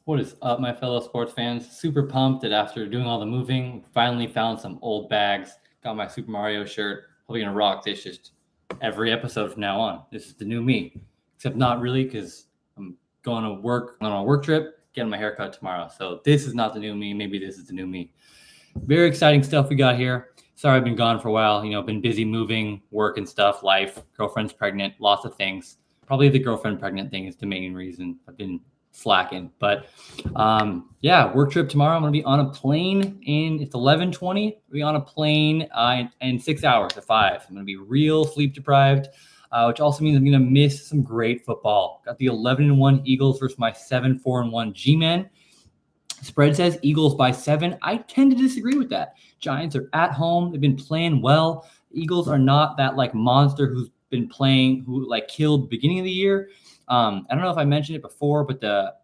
What is up, my fellow sports fans? Super pumped that after doing all the moving, finally found some old bags. Got my Super Mario shirt. Probably gonna rock this just every episode from now on. This is the new me, except not really because I'm going to work on a work trip, getting my haircut tomorrow. So this is not the new me. Maybe this is the new me. Very exciting stuff we got here. Sorry I've been gone for a while. Been busy moving, work and stuff, life. Girlfriend's pregnant, lots of things. Probably the girlfriend pregnant thing is the main reason I've been slacking. But yeah, work trip tomorrow. I'm going to be on a plane it's 11:20. I'll be on a plane in 6 hours at 5. I'm going to be real sleep deprived, which also means I'm going to miss some great football. Got the 11-1 Eagles versus my 7-4-1 G-Men. Spread says Eagles by 7. I tend to disagree with that. Giants are at home. They've been playing well. Eagles are not that monster who's been playing, who killed beginning of the year. I don't know if I mentioned it before, but the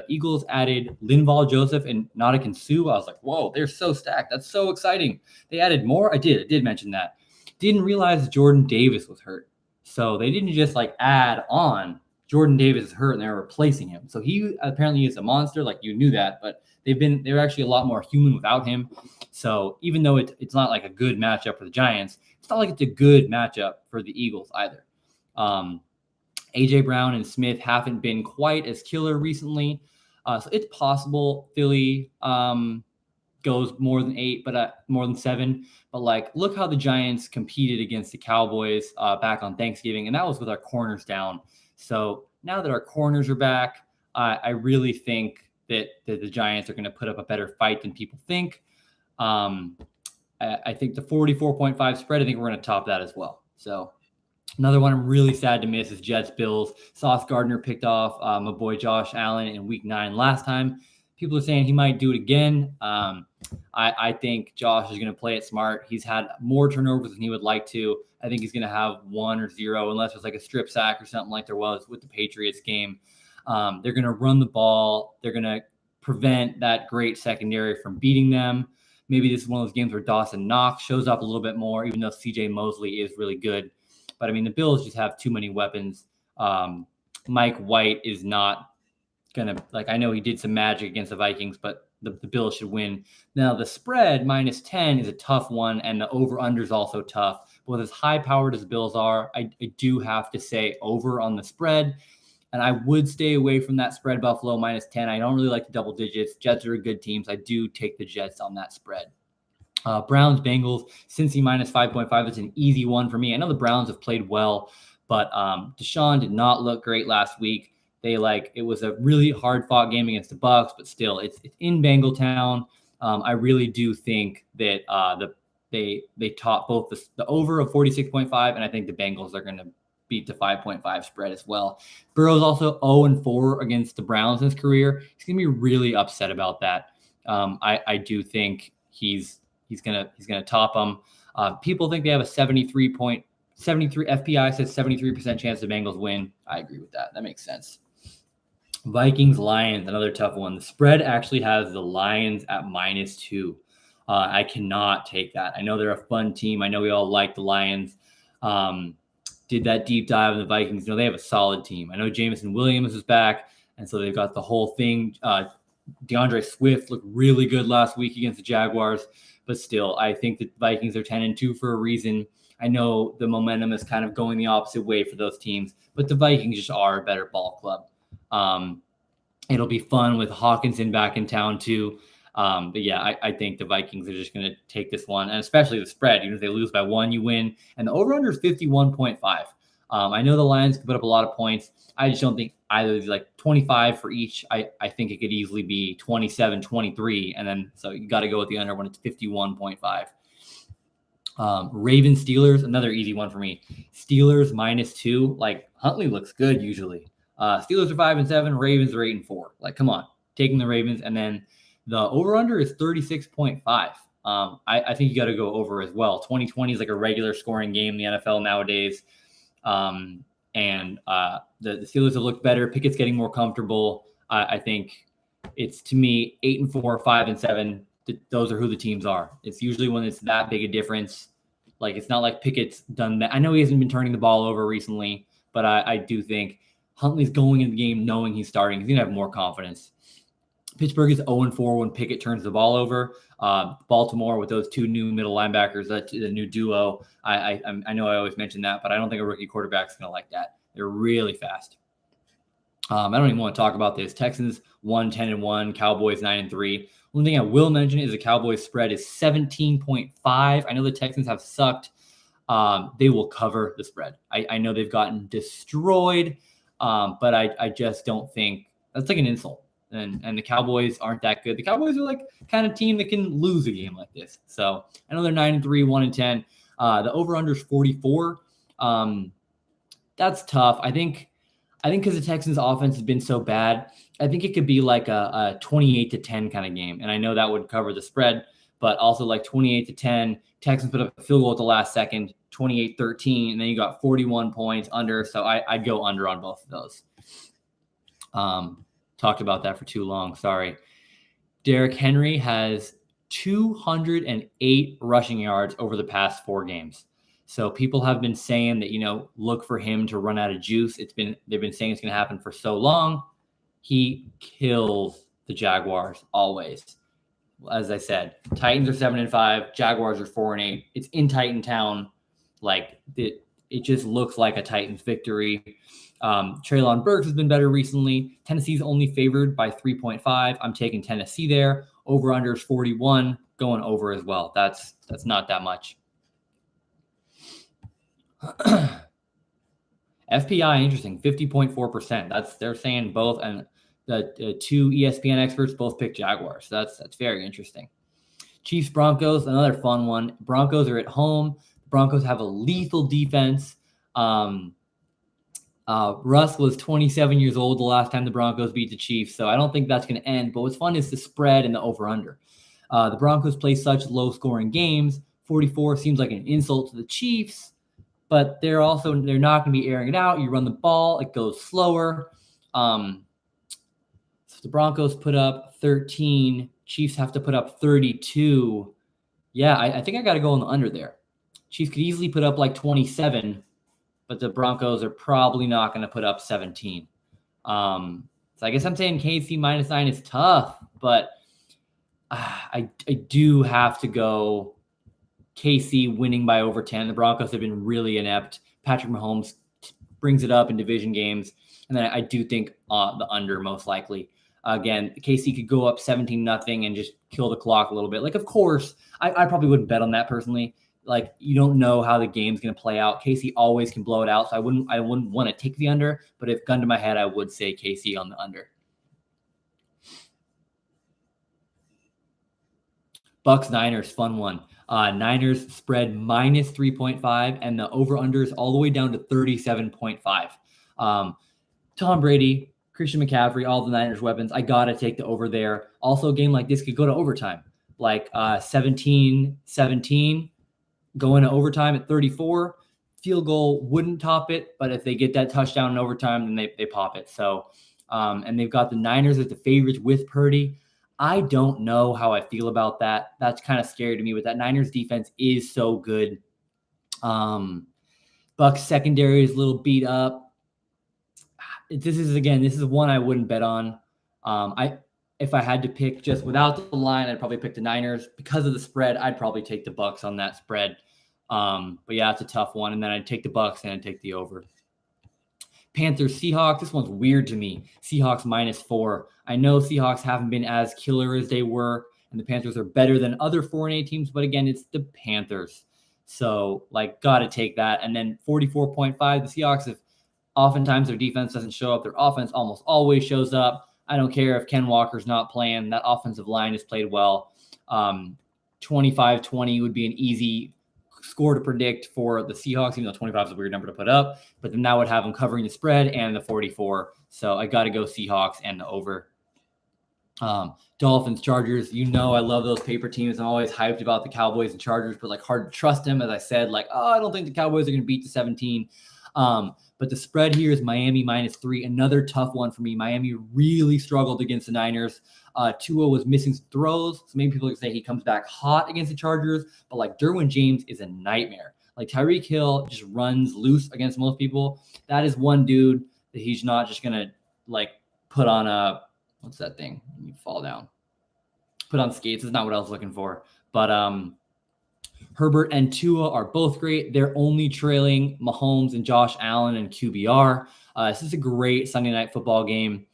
Eagles added Linval Joseph and Ndamukong Suh. I was like, whoa, they're so stacked. That's so exciting. They added more. I did mention that. Didn't realize Jordan Davis was hurt. So they didn't just add on. Jordan Davis is hurt and they're replacing him. So he apparently is a monster. You knew that, but they're actually a lot more human without him. So even though it's not a good matchup for the Giants, it's not it's a good matchup for the Eagles either. AJ Brown and Smith haven't been quite as killer recently. So it's possible Philly goes more than 8, but more than 7. But look how the Giants competed against the Cowboys back on Thanksgiving, and that was with our corners down. So now that our corners are back, I really think that the Giants are going to put up a better fight than people think. I think the 44.5 spread, I think we're going to top that as well. So another one I'm really sad to miss is Jets-Bills. Sauce Gardner picked off my boy Josh Allen in Week 9 last time. People are saying he might do it again. I think Josh is going to play it smart. He's had more turnovers than he would like to. I think he's going to have 1 or 0, unless it's a strip sack or something like there was with the Patriots game. They're going to run the ball. They're going to prevent that great secondary from beating them. Maybe this is one of those games where Dawson Knox shows up a little bit more, even though CJ Mosley is really good. But the Bills just have too many weapons. Mike White is not going to, I know he did some magic against the Vikings, but the Bills should win. Now, the spread -10 is a tough one, and the over-under is also tough. But with as high-powered as the Bills are, I do have to say over on the spread. And I would stay away from that spread, Buffalo -10. I don't really like the double digits. Jets are good teams. I do take the Jets on that spread. Browns, Bengals, Cincy -5.5. It's an easy one for me. I know the Browns have played well, but Deshaun did not look great last week. It was a really hard-fought game against the Bucs, but still, it's in Bengaltown. I really do think that they top both the over of 46.5, and I think the Bengals are going to beat the 5.5 spread as well. Burrow's also 0-4 against the Browns in his career. He's going to be really upset about that. I do think he's gonna top them. People think they have a 73 FPI says 73% chance the Bengals win. I agree with that. That makes sense. Vikings, Lions, another tough one. The spread actually has the Lions at -2. I cannot take that. I know they're a fun team. I know we all like the Lions. Did that deep dive in the Vikings. They have a solid team. I know Jameson Williams is back, and so they've got the whole thing. DeAndre Swift looked really good last week against the Jaguars, but still, I think the Vikings are 10-2 for a reason. I know the momentum is kind of going the opposite way for those teams, but the Vikings just are a better ball club. It'll be fun with Hawkinson back in town too. But yeah, I think the Vikings are just going to take this one, and especially the spread. Even if they lose by 1, you win. And the over-under is 51.5. I know the Lions can put up a lot of points. I just don't think either of these, 25 for each. I think it could easily be 27-23, and then so you got to go with the under when it's 51.5. Ravens, Steelers, another easy one for me. Steelers -2. Huntley looks good usually. Steelers are 5-7. Ravens are 8-4. Come on, taking the Ravens. And then the over/under is 36.5. I think you got to go over as well. 2020 is a regular scoring game in the NFL nowadays. And the Steelers have looked better. Pickett's getting more comfortable. I think it's, to me, 8-4, 5-7. Those are who the teams are. It's usually when it's that big a difference. It's not like Pickett's done that. I know he hasn't been turning the ball over recently, but I do think Huntley's going in the game knowing he's starting. He's going to have more confidence. Pittsburgh is 0-4 when Pickett turns the ball over. Baltimore with those two new middle linebackers, that's the new duo. I know I always mention that, but I don't think a rookie quarterback is going to like that. They're really fast. I don't even want to talk about this. Texans 10-1, Cowboys 9-3. One thing I will mention is the Cowboys spread is 17.5. I know the Texans have sucked. They will cover the spread. I know they've gotten destroyed, but I just don't think that's like an insult. And the Cowboys aren't that good. The Cowboys are like kind of team that can lose a game like this. So I know they're 9-3, 1-10. The over/under is 44. That's tough. I think because the Texans offense has been so bad, I think it could be like a 28-10 kind of game. And I know that would cover the spread, but also like 28-10. Texans put up a field goal at the last second, 28-13, and then you got 41 points under. So I'd go under on both of those. Talked about that for too long. Sorry. Derrick Henry has 208 rushing yards over the past 4 games. So people have been saying that, look for him to run out of juice. They've been saying it's going to happen for so long. He kills the Jaguars always. As I said, Titans are 7-5, Jaguars are 4-8. It's in Titan Town. Like it just looks like a Titans victory. Treylon Burks has been better recently. Tennessee's only favored by 3.5. I'm taking Tennessee there. Over/under is 41. Going over as well. That's not that much. FPI, interesting, 50.4%. They're saying both, and the two ESPN experts both picked Jaguars. That's very interesting. Chiefs Broncos, another fun one. Broncos are at home. Broncos have a lethal defense. Russ was 27 years old the last time the Broncos beat the Chiefs, so I don't think that's going to end. But what's fun is the spread and the over/under. The Broncos play such low-scoring games. 44 seems like an insult to the Chiefs, but they're not going to be airing it out. You run the ball, it goes slower. So the Broncos put up 13. Chiefs have to put up 32. Yeah, I think I got to go on the under there. Chiefs could easily put up like 27, but the Broncos are probably not going to put up 17. So I guess I'm saying KC -9 is tough, but I do have to go KC winning by over 10. The Broncos have been really inept. Patrick Mahomes brings it up in division games. And then I do think the under most likely. Again, KC could go up 17-0 and just kill the clock a little bit. Like, of course, I probably wouldn't bet on that personally. Like, you don't know how the game's going to play out. KC always can blow it out, so I wouldn't want to take the under. But if gun to my head, I would say KC on the under. Bucks Niners, fun one. Niners spread -3.5, and the over/under is all the way down to 37.5. Tom Brady, Christian McCaffrey, all the Niners weapons. I got to take the over there. Also, a game like this could go to overtime, like 17-17, going to overtime at 34. Field goal wouldn't top it, but if they get that touchdown in overtime, then they pop it. So, and they've got the Niners as the favorites with Purdy. I don't know how I feel about that. That's kind of scary to me, but that Niners defense is so good. Bucks secondary is a little beat up. This is one I wouldn't bet on. If I had to pick just without the line, I'd probably pick the Niners. Because of the spread, I'd probably take the Bucks on that spread. But yeah, it's a tough one. And then I'd take the Bucks and I'd take the over. Panthers, Seahawks. This one's weird to me. Seahawks -4. I know Seahawks haven't been as killer as they were, and the Panthers are better than other 4-8 teams. But again, it's the Panthers. So, got to take that. And then 44.5, the Seahawks, if oftentimes their defense doesn't show up, their offense almost always shows up. I don't care if Ken Walker's not playing. That offensive line has played well. 25-20 would be an easy score to predict for the Seahawks, even though 25 is a weird number to put up. But then that would have them covering the spread and the 44. So I got to go Seahawks and the over. Dolphins, Chargers. I love those paper teams. I'm always hyped about the Cowboys and Chargers, but hard to trust them. As I said, I don't think the Cowboys are going to beat the 17. But the spread here is Miami -3. Another tough one for me. Miami really struggled against the Niners. Tua was missing some throws. So maybe people can say he comes back hot against the Chargers. But Derwin James is a nightmare. Tyreek Hill just runs loose against most people. That is one dude that he's not just going to like put on what's that thing? You fall down. Put on skates is not what I was looking for. But Herbert and Tua are both great. They're only trailing Mahomes and Josh Allen and QBR. This is a great Sunday night football game.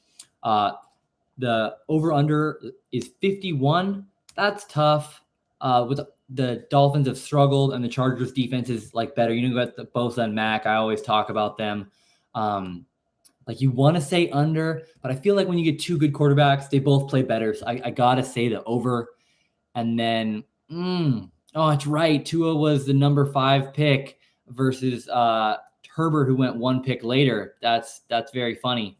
The over-under is 51. That's tough. With the Dolphins have struggled and the Chargers defense is like better. You know, got the Bosa and Mac. I always talk about them. Like you want to say under, but I feel like when you get two good quarterbacks, they both play better. So I got to say the over. And then, oh, it's right. Tua was the number 5 pick versus Herbert, who went 1 pick later. That's very funny.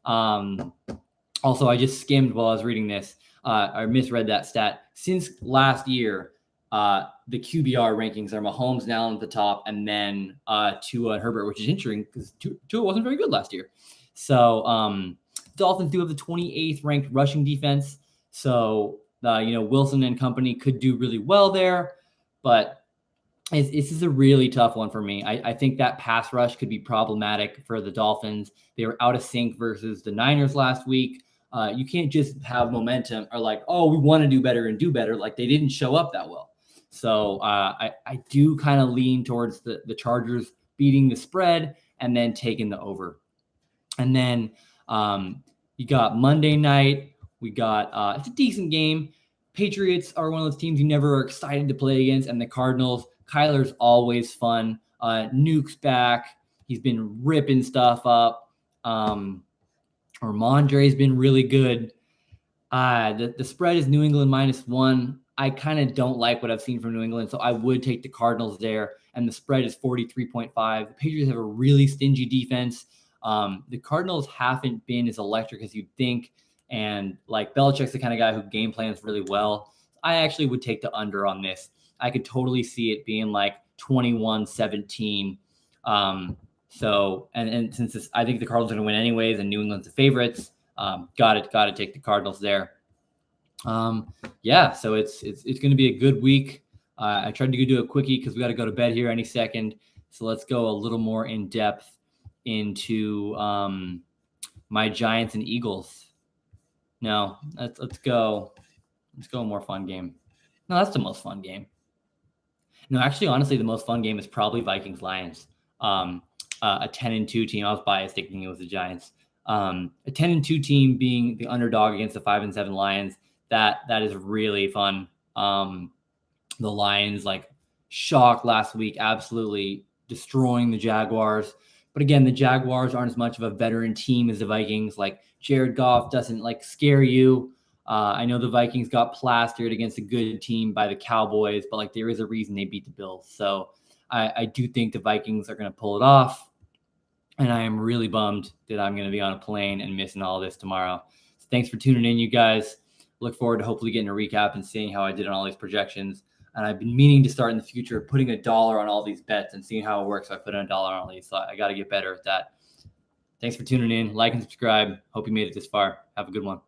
Also, I just skimmed while I was reading this. I misread that stat. Since last year, the QBR rankings are Mahomes now at the top, and then Tua and Herbert, which is interesting because Tua wasn't very good last year. So Dolphins do have the 28th ranked rushing defense. So, Wilson and company could do really well there, but this is a really tough one for me. I think that pass rush could be problematic for the Dolphins. They were out of sync versus the Niners last week. You can't just have momentum or like, oh, we want to do better and do better. Like they didn't show up that well. So I do kind of lean towards the Chargers beating the spread and then taking the over. And then you got Monday night. We got it's a decent game. Patriots are one of those teams you never are excited to play against, and the Cardinals. Kyler's always fun. Nuke's back. He's been ripping stuff up. Ramondre's been really good. The spread is New England -1. I kind of don't like what I've seen from New England, so I would take the Cardinals there. And the spread is 43.5. The Patriots have a really stingy defense. The Cardinals haven't been as electric as you'd think. And like Belichick's the kind of guy who game plans really well. I actually would take the under on this. I could totally see it being like 21-17. So, and since I think the Cardinals are going to win anyways, and New England's the favorites, got to take the Cardinals there. So it's going to be a good week. I tried to do a quickie because we got to go to bed here any second. So let's go a little more in depth into my Giants and Eagles. No, let's go a more fun game. No, that's the most fun game. No, actually, honestly, the most fun game is probably Vikings-Lions. A 10-2 team. I was biased thinking it was the Giants. A 10-2 team being the underdog against the 5-7 Lions. That is really fun. The Lions like shocked last week, absolutely destroying the Jaguars. But again, the Jaguars aren't as much of a veteran team as the Vikings. Like Jared Goff doesn't like scare you. I know the Vikings got plastered against a good team by the Cowboys, but like there is a reason they beat the Bills. So I do think the Vikings are going to pull it off. And I am really bummed that I'm going to be on a plane and missing all this tomorrow. So thanks for tuning in, you guys. Look forward to hopefully getting a recap and seeing how I did on all these projections. And I've been meaning to start in the future putting $1 on all these bets and seeing how it works. So I put in $1 on all these. So I got to get better at that. Thanks for tuning in. Like and subscribe. Hope you made it this far. Have a good one.